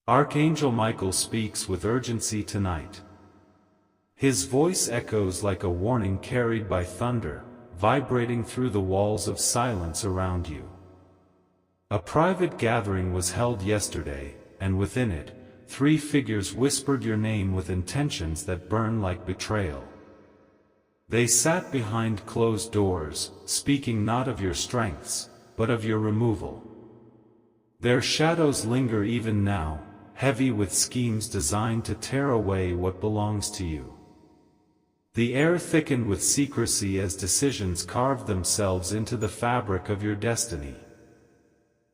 Archangel Michael speaks with urgency tonight. His voice echoes like a warning carried by thunder, vibrating through the walls of silence around you. A private gathering was held yesterday, and within it, 3 figures whispered your name with intentions that burn like betrayal. They sat behind closed doors, speaking not of your strengths, but of your removal. Their shadows linger even now, heavy with schemes designed to tear away what belongs to you. The air thickened with secrecy as decisions carved themselves into the fabric of your destiny.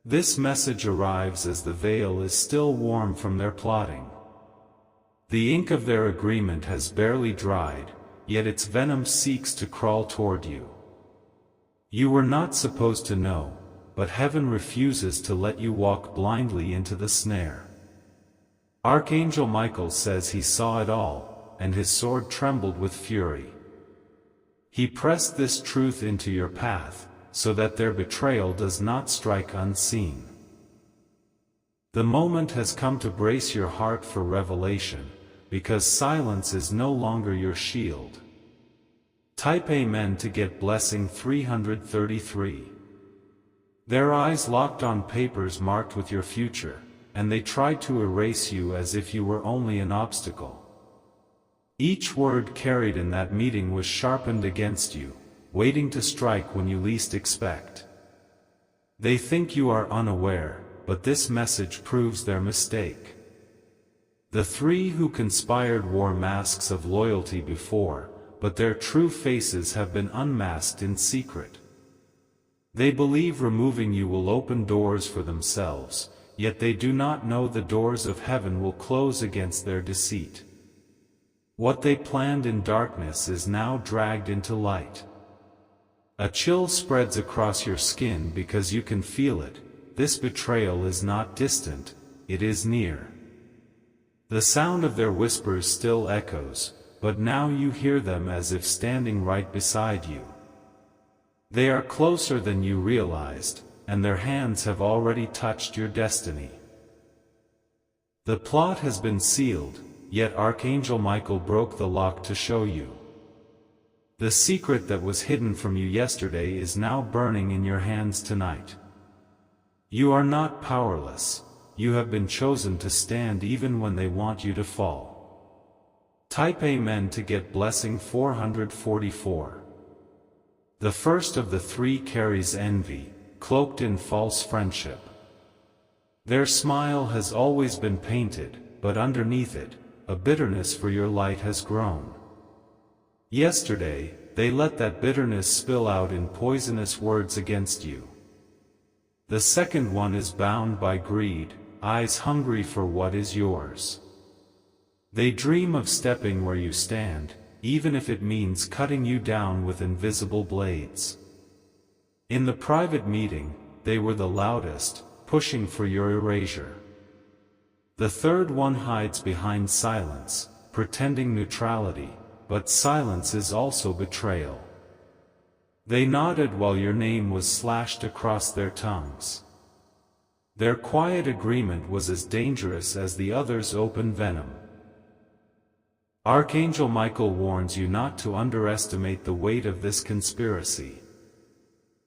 This message arrives as the veil is still warm from their plotting. The ink of their agreement has barely dried, yet its venom seeks to crawl toward you. You were not supposed to know, but heaven refuses to let you walk blindly into the snare. Archangel Michael says he saw it all, and his sword trembled with fury. He pressed this truth into your path, so that their betrayal does not strike unseen. The moment has come to brace your heart for revelation, because silence is no longer your shield. Type Amen to get blessing 333. Their eyes locked on papers marked with your future, and they tried to erase you as if you were only an obstacle. Each word carried in that meeting was sharpened against you, waiting to strike when you least expect. They think you are unaware, but this message proves their mistake. The 3 who conspired wore masks of loyalty before, but their true faces have been unmasked in secret. They believe removing you will open doors for themselves, yet they do not know the doors of heaven will close against their deceit. What they planned in darkness is now dragged into light. A chill spreads across your skin because you can feel it. This betrayal is not distant, it is near. The sound of their whispers still echoes, but now you hear them as if standing right beside you. They are closer than you realized, and their hands have already touched your destiny. The plot has been sealed, yet Archangel Michael broke the lock to show you. The secret that was hidden from you yesterday is now burning in your hands tonight. You are not powerless, you have been chosen to stand even when they want you to fall. Type Amen to get blessing 444. The first of the 3 carries envy, cloaked in false friendship. Their smile has always been painted, but underneath it, a bitterness for your light has grown. Yesterday, they let that bitterness spill out in poisonous words against you. The second one is bound by greed, eyes hungry for what is yours. They dream of stepping where you stand, even if it means cutting you down with invisible blades. In the private meeting, they were the loudest, pushing for your erasure. The third one hides behind silence, pretending neutrality, but silence is also betrayal. They nodded while your name was slashed across their tongues. Their quiet agreement was as dangerous as the others' open venom. Archangel Michael warns you not to underestimate the weight of this conspiracy.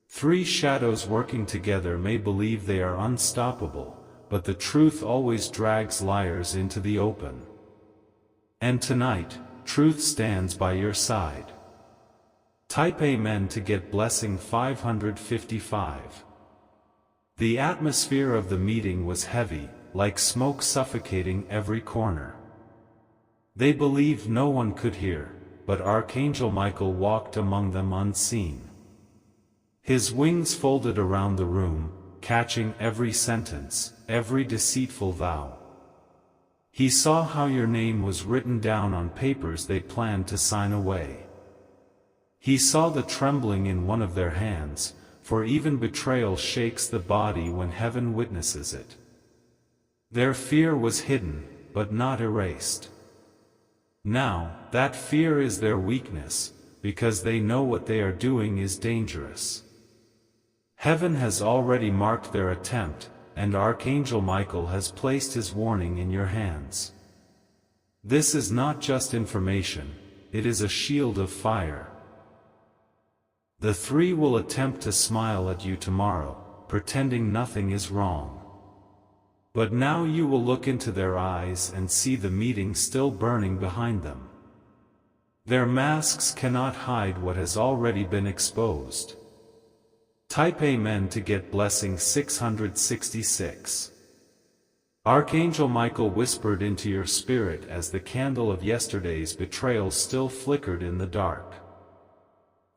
3 shadows working together may believe they are unstoppable, but the truth always drags liars into the open. And tonight, truth stands by your side. Type Amen to get blessing 555. The atmosphere of the meeting was heavy, like smoke suffocating every corner. They believed no one could hear, but Archangel Michael walked among them unseen. His wings folded around the room, catching every sentence, every deceitful vow. He saw how your name was written down on papers they planned to sign away. He saw the trembling in one of their hands, for even betrayal shakes the body when heaven witnesses it. Their fear was hidden, but not erased. Now, that fear is their weakness, because they know what they are doing is dangerous. Heaven has already marked their attempt, and Archangel Michael has placed his warning in your hands. This is not just information, it is a shield of fire. The three will attempt to smile at you tomorrow, pretending nothing is wrong. But now you will look into their eyes and see the meeting still burning behind them. Their masks cannot hide what has already been exposed. Type Amen to get blessing 666. Archangel Michael whispered into your spirit as the candle of yesterday's betrayal still flickered in the dark.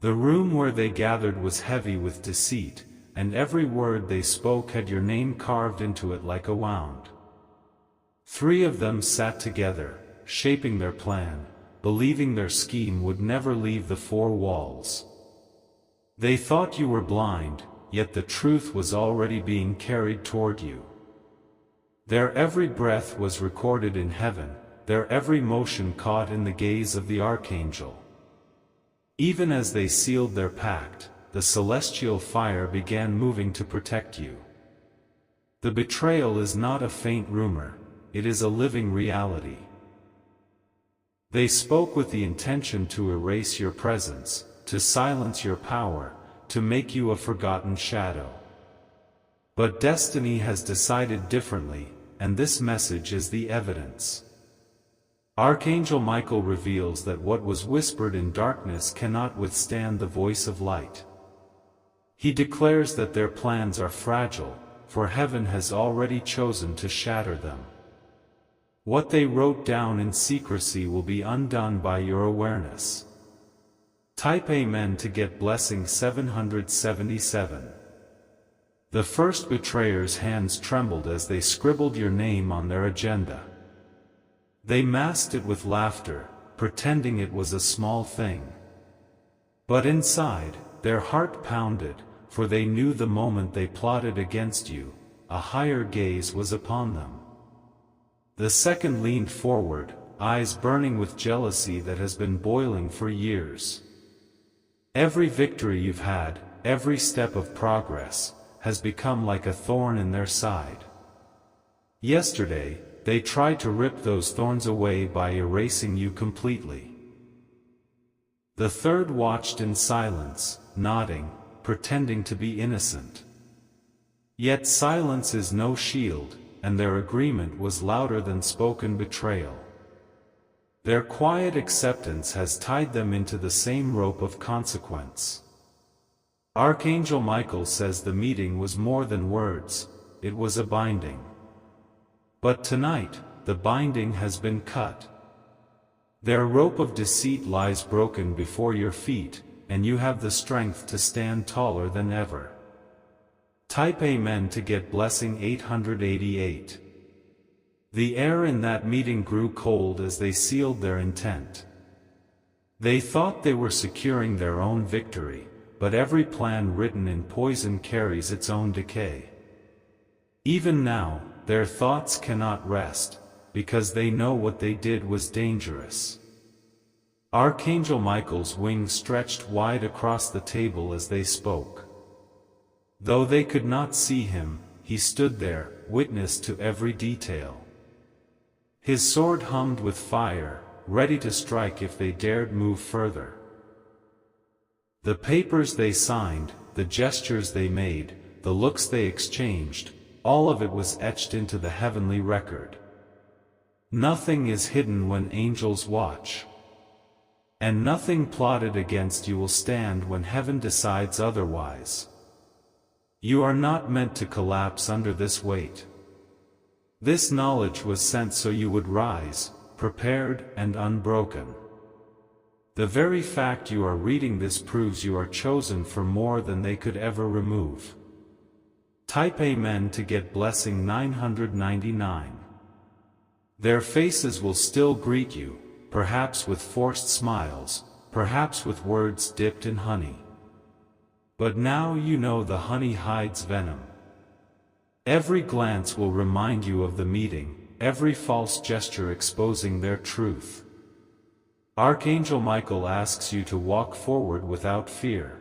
The room where they gathered was heavy with deceit, and every word they spoke had your name carved into it like a wound. Three of them sat together, shaping their plan, believing their scheme would never leave the four walls. They thought you were blind, yet the truth was already being carried toward you. Their every breath was recorded in heaven, their every motion caught in the gaze of the archangel. Even as they sealed their pact, the celestial fire began moving to protect you. The betrayal is not a faint rumor, it is a living reality. They spoke with the intention to erase your presence, to silence your power, to make you a forgotten shadow. But destiny has decided differently, and this message is the evidence. Archangel Michael reveals that what was whispered in darkness cannot withstand the voice of light. He declares that their plans are fragile, for heaven has already chosen to shatter them. What they wrote down in secrecy will be undone by your awareness. Type Amen to get blessing 777. The first betrayer's hands trembled as they scribbled your name on their agenda. They masked it with laughter, pretending it was a small thing. But inside, their heart pounded, for they knew the moment they plotted against you, a higher gaze was upon them. The second leaned forward, eyes burning with jealousy that has been boiling for years. Every victory you've had, every step of progress, has become like a thorn in their side. Yesterday, they tried to rip those thorns away by erasing you completely. The third watched in silence, nodding, pretending to be innocent. Yet silence is no shield, and their agreement was louder than spoken betrayal. Their quiet acceptance has tied them into the same rope of consequence. Archangel Michael says the meeting was more than words, it was a binding. But tonight, the binding has been cut. Their rope of deceit lies broken before your feet, and you have the strength to stand taller than ever. Type Amen to get blessing 888. The air in that meeting grew cold as they sealed their intent. They thought they were securing their own victory, but every plan written in poison carries its own decay. Even now, their thoughts cannot rest, because they know what they did was dangerous. Archangel Michael's wings stretched wide across the table as they spoke. Though they could not see him, he stood there, witness to every detail. His sword hummed with fire, ready to strike if they dared move further. The papers they signed, the gestures they made, the looks they exchanged, all of it was etched into the heavenly record. Nothing is hidden when angels watch. And nothing plotted against you will stand when heaven decides otherwise. You are not meant to collapse under this weight. This knowledge was sent so you would rise, prepared and unbroken. The very fact you are reading this proves you are chosen for more than they could ever remove. Type Amen to get blessing 999. Their faces will still greet you, perhaps with forced smiles, perhaps with words dipped in honey. But now you know the honey hides venom. Every glance will remind you of the meeting, every false gesture exposing their truth. Archangel Michael asks you to walk forward without fear.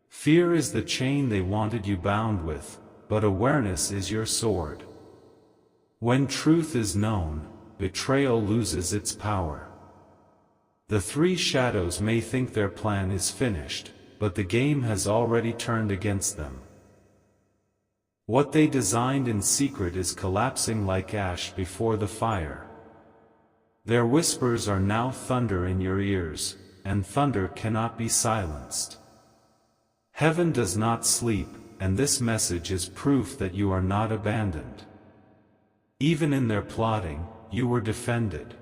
Fear is the chain they wanted you bound with, but awareness is your sword. When truth is known, betrayal loses its power. The three shadows may think their plan is finished, but the game has already turned against them. What they designed in secret is collapsing like ash before the fire. Their whispers are now thunder in your ears, and thunder cannot be silenced. Heaven does not sleep, and this message is proof that you are not abandoned. Even in their plotting, you were defended.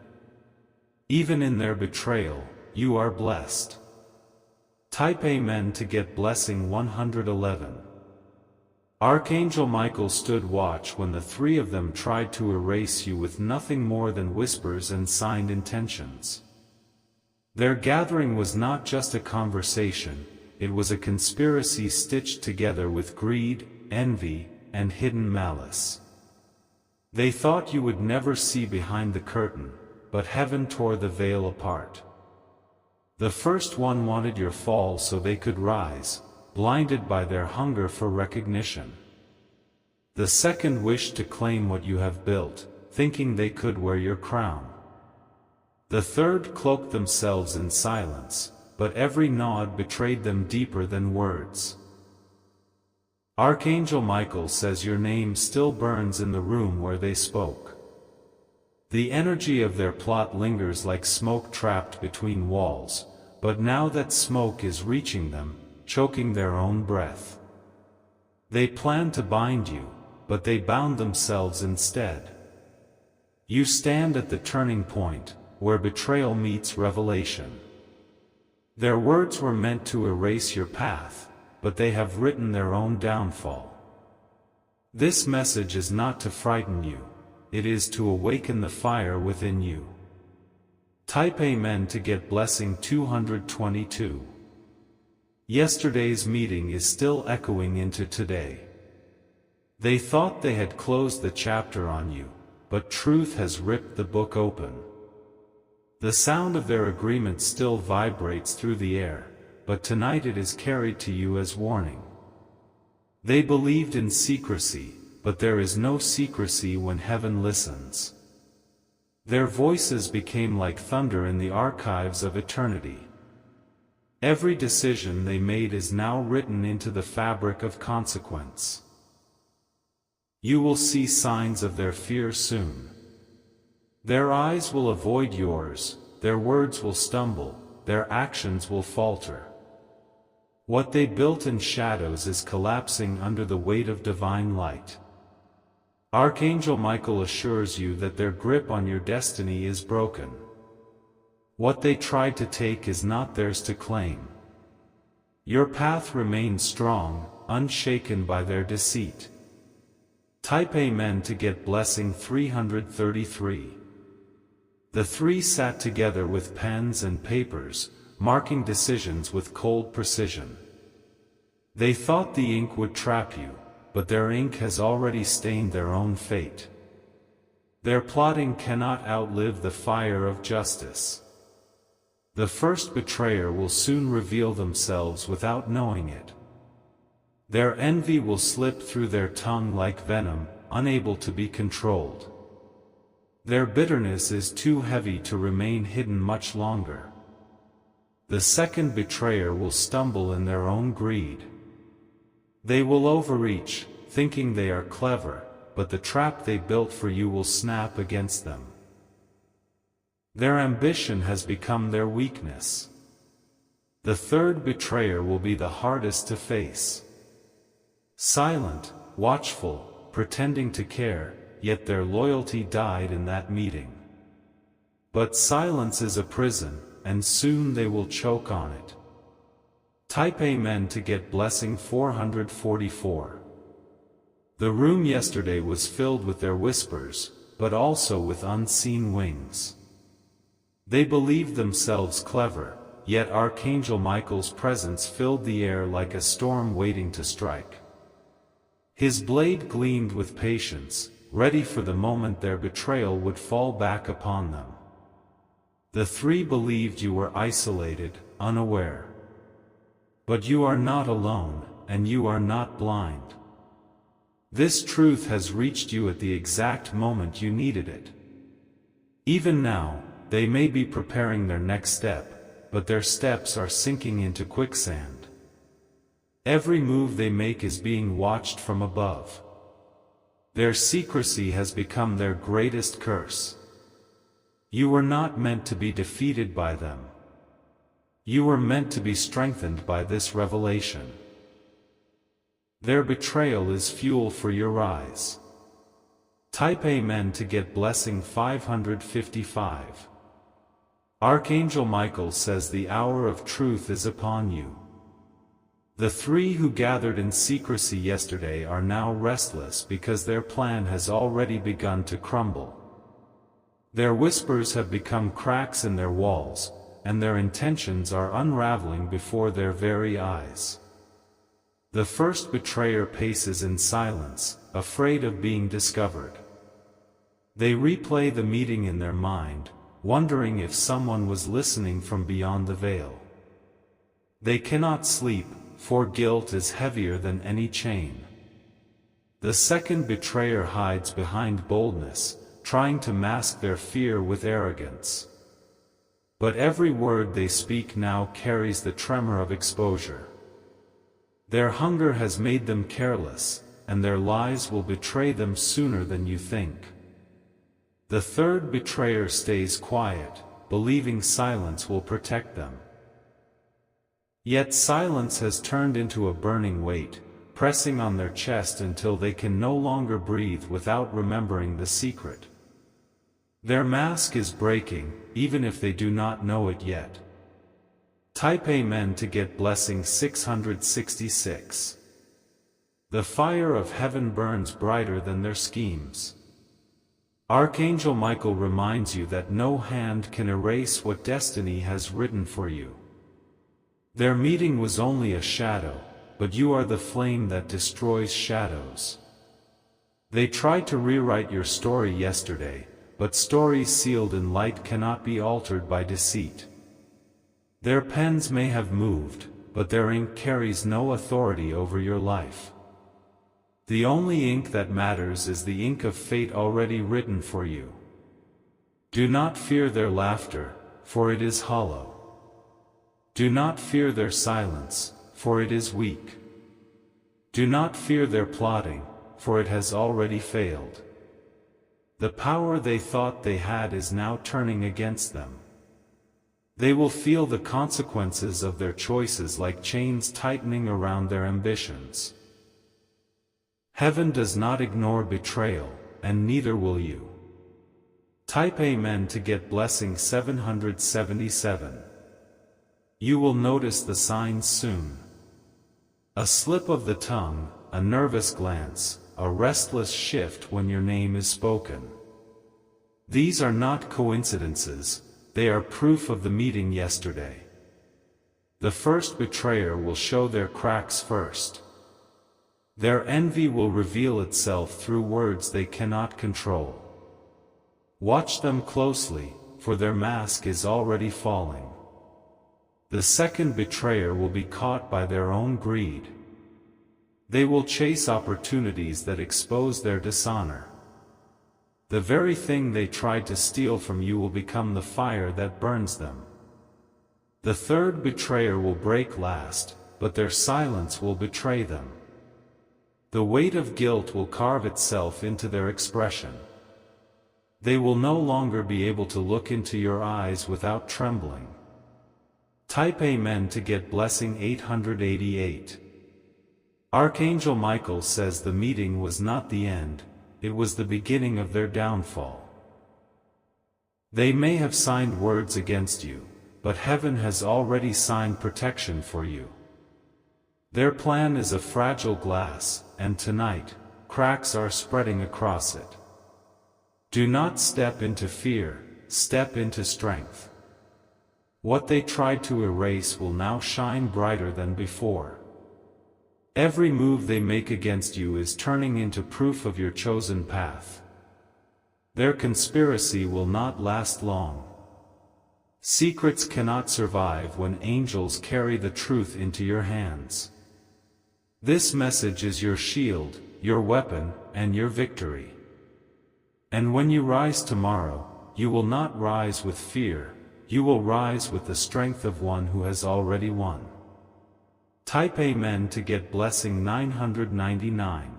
Even in their betrayal, you are blessed. Type Amen to get blessing 111. Archangel Michael stood watch when the three of them tried to erase you with nothing more than whispers and signed intentions. Their gathering was not just a conversation, it was a conspiracy stitched together with greed, envy, and hidden malice. They thought you would never see behind the curtain, but heaven tore the veil apart. The first one wanted your fall so they could rise, blinded by their hunger for recognition. The second wished to claim what you have built, thinking they could wear your crown. The third cloaked themselves in silence, but every nod betrayed them deeper than words. Archangel Michael says your name still burns in the room where they spoke. The energy of their plot lingers like smoke trapped between walls, but now that smoke is reaching them, choking their own breath. They planned to bind you, but they bound themselves instead. You stand at the turning point, where betrayal meets revelation. Their words were meant to erase your path, but they have written their own downfall. This message is not to frighten you, it is to awaken the fire within you. Type Amen to get blessing 222. Yesterday's meeting is still echoing into today. They thought they had closed the chapter on you, but truth has ripped the book open. The sound of their agreement still vibrates through the air, but tonight it is carried to you as warning. They believed in secrecy, but there is no secrecy when heaven listens. Their voices became like thunder in the archives of eternity. Every decision they made is now written into the fabric of consequence. You will see signs of their fear soon. Their eyes will avoid yours, their words will stumble, their actions will falter. What they built in shadows is collapsing under the weight of divine light. Archangel Michael assures you that their grip on your destiny is broken. What they tried to take is not theirs to claim. Your path remains strong, unshaken by their deceit. Type Amen to get blessing 333. The three sat together with pens and papers, marking decisions with cold precision. They thought the ink would trap you, but their ink has already stained their own fate. Their plotting cannot outlive the fire of justice. The first betrayer will soon reveal themselves without knowing it. Their envy will slip through their tongue like venom, unable to be controlled. Their bitterness is too heavy to remain hidden much longer. The second betrayer will stumble in their own greed. They will overreach, thinking they are clever, but the trap they built for you will snap against them. Their ambition has become their weakness. The third betrayer will be the hardest to face. Silent, watchful, pretending to care, yet their loyalty died in that meeting. But silence is a prison, and soon they will choke on it. Type Amen to get blessing 444. The room yesterday was filled with their whispers, but also with unseen wings. They believed themselves clever, yet Archangel Michael's presence filled the air like a storm waiting to strike. His blade gleamed with patience, ready for the moment their betrayal would fall back upon them. The three believed you were isolated, unaware. But you are not alone, and you are not blind. This truth has reached you at the exact moment you needed it. Even now, they may be preparing their next step, but their steps are sinking into quicksand. Every move they make is being watched from above. Their secrecy has become their greatest curse. You were not meant to be defeated by them. You were meant to be strengthened by this revelation. Their betrayal is fuel for your rise. Type Amen to get blessing 555. Archangel Michael says the hour of truth is upon you. The three who gathered in secrecy yesterday are now restless because their plan has already begun to crumble. Their whispers have become cracks in their walls, and their intentions are unraveling before their very eyes. The first betrayer paces in silence, afraid of being discovered. They replay the meeting in their mind, wondering if someone was listening from beyond the veil. They cannot sleep, for guilt is heavier than any chain. The second betrayer hides behind boldness, trying to mask their fear with arrogance. But every word they speak now carries the tremor of exposure. Their hunger has made them careless, and their lies will betray them sooner than you think. The third betrayer stays quiet, believing silence will protect them. Yet silence has turned into a burning weight, pressing on their chest until they can no longer breathe without remembering the secret. Their mask is breaking, even if they do not know it yet. Type Amen to get blessing 666. The fire of heaven burns brighter than their schemes. Archangel Michael reminds you that no hand can erase what destiny has written for you. Their meeting was only a shadow, but you are the flame that destroys shadows. They tried to rewrite your story yesterday, but stories sealed in light cannot be altered by deceit. Their pens may have moved, but their ink carries no authority over your life. The only ink that matters is the ink of fate already written for you. Do not fear their laughter, for it is hollow. Do not fear their silence, for it is weak. Do not fear their plotting, for it has already failed. The power they thought they had is now turning against them. They will feel the consequences of their choices like chains tightening around their ambitions. Heaven does not ignore betrayal, and neither will you. Type Amen to get blessing 777. You will notice the signs soon. A slip of the tongue, a nervous glance, a restless shift when your name is spoken. These are not coincidences. They are proof of the meeting yesterday. The first betrayer will show their cracks first. Their envy will reveal itself through words they cannot control. Watch them closely, for their mask is already falling. The second betrayer will be caught by their own greed. They will chase opportunities that expose their dishonor. The very thing they tried to steal from you will become the fire that burns them. The third betrayer will break last, but their silence will betray them. The weight of guilt will carve itself into their expression. They will no longer be able to look into your eyes without trembling. Type Amen to get blessing 888. Archangel Michael says the meeting was not the end. It was the beginning of their downfall. They may have signed words against you, but heaven has already signed protection for you. Their plan is a fragile glass, and tonight, cracks are spreading across it. Do not step into fear, step into strength. What they tried to erase will now shine brighter than before. Every move they make against you is turning into proof of your chosen path. Their conspiracy will not last long. Secrets cannot survive when angels carry the truth into your hands. This message is your shield, your weapon, and your victory. And when you rise tomorrow, you will not rise with fear, you will rise with the strength of one who has already won. Type Amen to get blessing 999.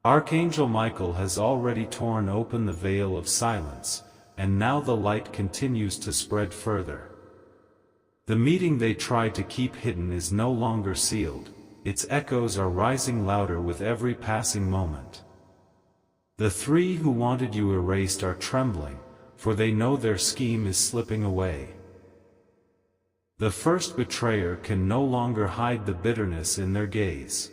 Archangel Michael has already torn open the veil of silence, and now the light continues to spread further. The meeting they tried to keep hidden is no longer sealed, its echoes are rising louder with every passing moment. The three who wanted you erased are trembling, for they know their scheme is slipping away. The first betrayer can no longer hide the bitterness in their gaze.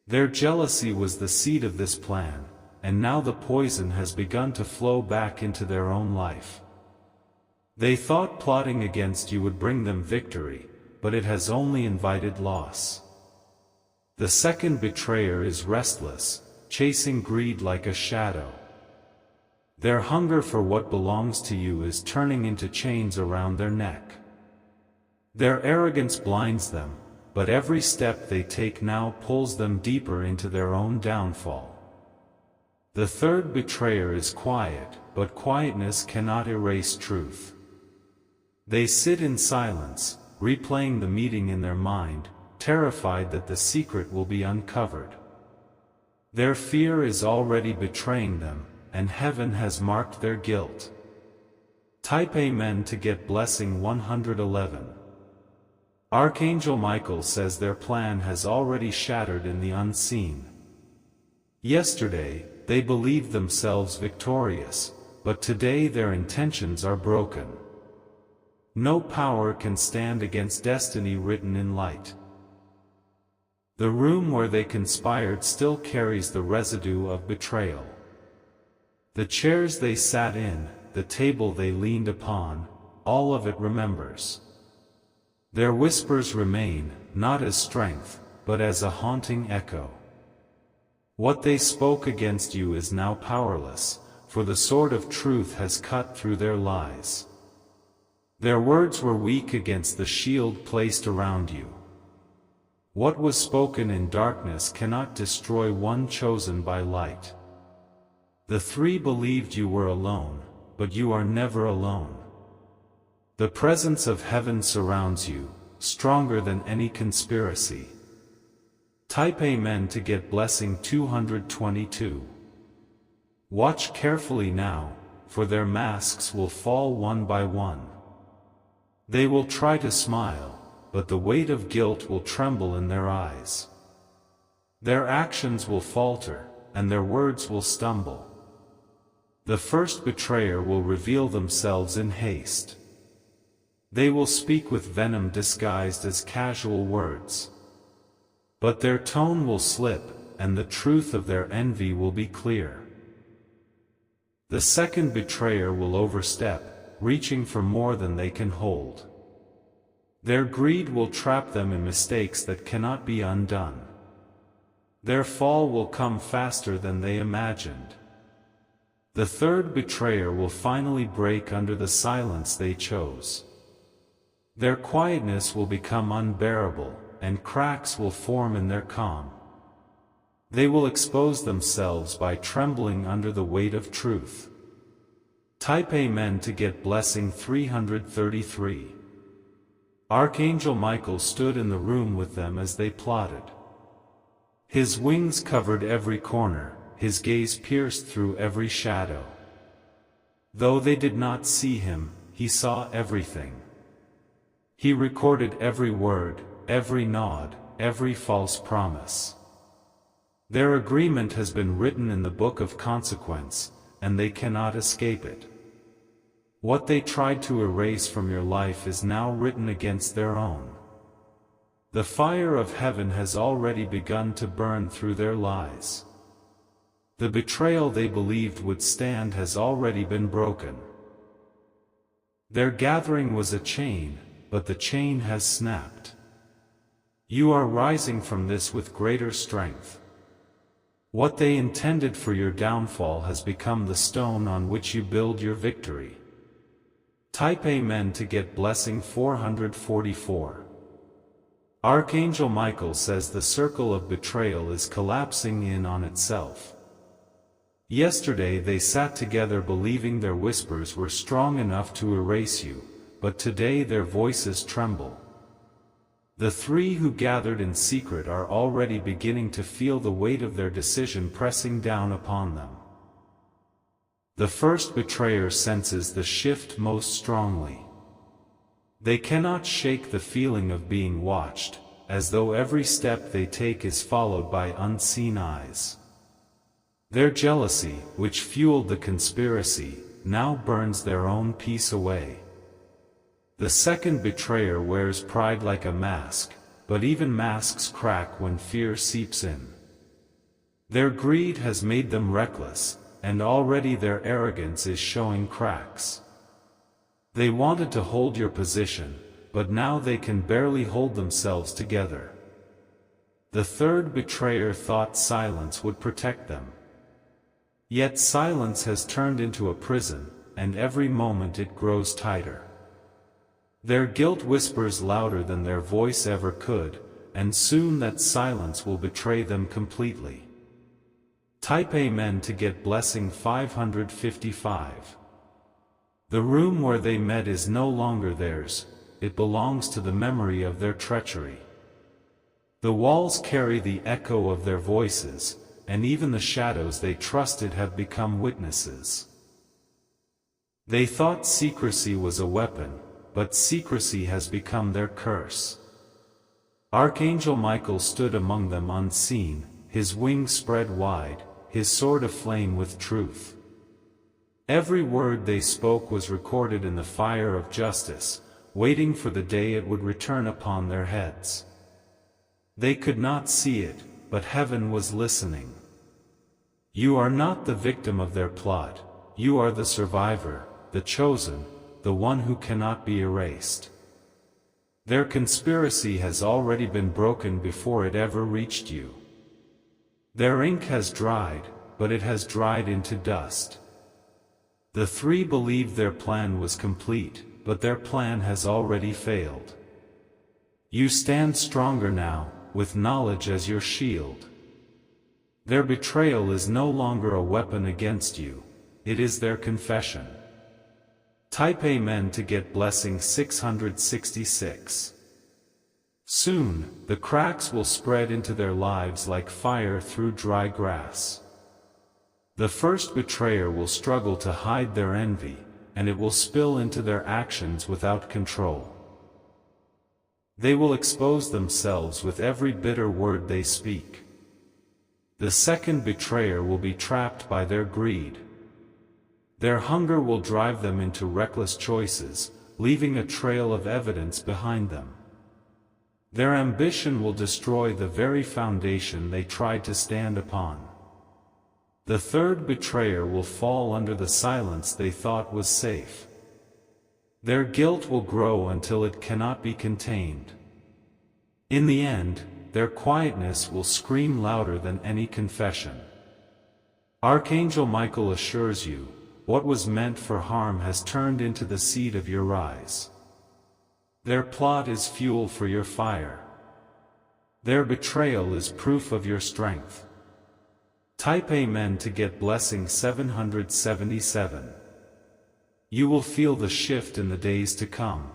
Their jealousy was the seed of this plan, and now the poison has begun to flow back into their own life. They thought plotting against you would bring them victory, but it has only invited loss. The second betrayer is restless, chasing greed like a shadow. Their hunger for what belongs to you is turning into chains around their neck. Their arrogance blinds them, but every step they take now pulls them deeper into their own downfall. The third betrayer is quiet, but quietness cannot erase truth. They sit in silence, replaying the meeting in their mind, terrified that the secret will be uncovered. Their fear is already betraying them, and heaven has marked their guilt. Type Amen to get blessing 111. Archangel Michael says their plan has already shattered in the unseen. Yesterday, they believed themselves victorious, but today their intentions are broken. No power can stand against destiny written in light. The room where they conspired still carries the residue of betrayal. The chairs they sat in, the table they leaned upon, all of it remembers. Their whispers remain, not as strength, but as a haunting echo. What they spoke against you is now powerless, for the sword of truth has cut through their lies. Their words were weak against the shield placed around you. What was spoken in darkness cannot destroy one chosen by light. The three believed you were alone, but you are never alone. The presence of heaven surrounds you, stronger than any conspiracy. Type Amen to get blessing 222. Watch carefully now, for their masks will fall one by one. They will try to smile, but the weight of guilt will tremble in their eyes. Their actions will falter, and their words will stumble. The first betrayer will reveal themselves in haste. They will speak with venom disguised as casual words. But their tone will slip, and the truth of their envy will be clear. The second betrayer will overstep, reaching for more than they can hold. Their greed will trap them in mistakes that cannot be undone. Their fall will come faster than they imagined. The third betrayer will finally break under the silence they chose. Their quietness will become unbearable, and cracks will form in their calm. They will expose themselves by trembling under the weight of truth. Type Amen to get blessing 333. Archangel Michael stood in the room with them as they plotted. His wings covered every corner, his gaze pierced through every shadow. Though they did not see him, he saw everything. He recorded every word, every nod, every false promise. Their agreement has been written in the book of consequence, and they cannot escape it. What they tried to erase from your life is now written against their own. The fire of heaven has already begun to burn through their lies. The betrayal they believed would stand has already been broken. Their gathering was a chain, but the chain has snapped. You are rising from this with greater strength. What they intended for your downfall has become the stone on which you build your victory. Type Amen to get blessing 444. Archangel Michael says the circle of betrayal is collapsing in on itself. Yesterday they sat together believing their whispers were strong enough to erase you, but today their voices tremble. The three who gathered in secret are already beginning to feel the weight of their decision pressing down upon them. The first betrayer senses the shift most strongly. They cannot shake the feeling of being watched, as though every step they take is followed by unseen eyes. Their jealousy, which fueled the conspiracy, now burns their own peace away. The second betrayer wears pride like a mask, but even masks crack when fear seeps in. Their greed has made them reckless, and already their arrogance is showing cracks. They wanted to hold your position, but now they can barely hold themselves together. The third betrayer thought silence would protect them. Yet silence has turned into a prison, and every moment it grows tighter. Their guilt whispers louder than their voice ever could, and soon that silence will betray them completely. Type Amen to get blessing 555. The room where they met is no longer theirs, it belongs to the memory of their treachery. The walls carry the echo of their voices, and even the shadows they trusted have become witnesses. They thought secrecy was a weapon, but secrecy has become their curse. Archangel Michael stood among them unseen, his wings spread wide, his sword aflame with truth. Every word they spoke was recorded in the fire of justice, waiting for the day it would return upon their heads. They could not see it, but heaven was listening. You are not the victim of their plot, you are the survivor, the chosen, the one who cannot be erased. Their conspiracy has already been broken before it ever reached you. Their ink has dried, but it has dried into dust. The three believed their plan was complete, but their plan has already failed. You stand stronger now, with knowledge as your shield. Their betrayal is no longer a weapon against you, it is their confession. Type Amen to get blessing 666. Soon, the cracks will spread into their lives like fire through dry grass. The first betrayer will struggle to hide their envy, and it will spill into their actions without control. They will expose themselves with every bitter word they speak. The second betrayer will be trapped by their greed. Their hunger will drive them into reckless choices, leaving a trail of evidence behind them. Their ambition will destroy the very foundation they tried to stand upon. The third betrayer will fall under the silence they thought was safe. Their guilt will grow until it cannot be contained. In the end, their quietness will scream louder than any confession. Archangel Michael assures you, what was meant for harm has turned into the seed of your rise. Their plot is fuel for your fire. Their betrayal is proof of your strength. Type Amen to get blessing 777. You will feel the shift in the days to come.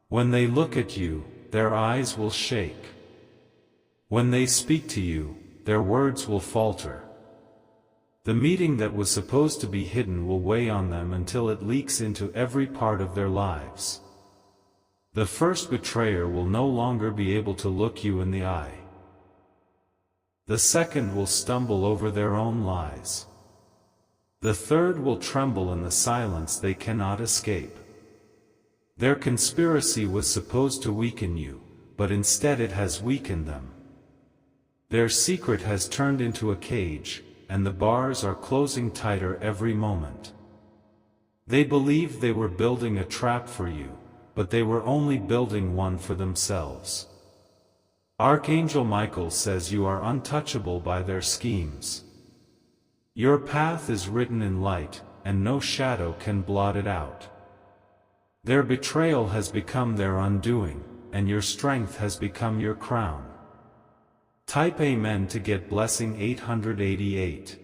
When they look at you, their eyes will shake. When they speak to you, their words will falter. The meeting that was supposed to be hidden will weigh on them until it leaks into every part of their lives. The first betrayer will no longer be able to look you in the eye. The second will stumble over their own lies. The third will tremble in the silence they cannot escape. Their conspiracy was supposed to weaken you, but instead it has weakened them. Their secret has turned into a cage, and the bars are closing tighter every moment. They believed they were building a trap for you, but they were only building one for themselves. Archangel Michael says you are untouchable by their schemes. Your path is written in light, and no shadow can blot it out. Their betrayal has become their undoing, and your strength has become your crown. Type Amen to get blessing 888.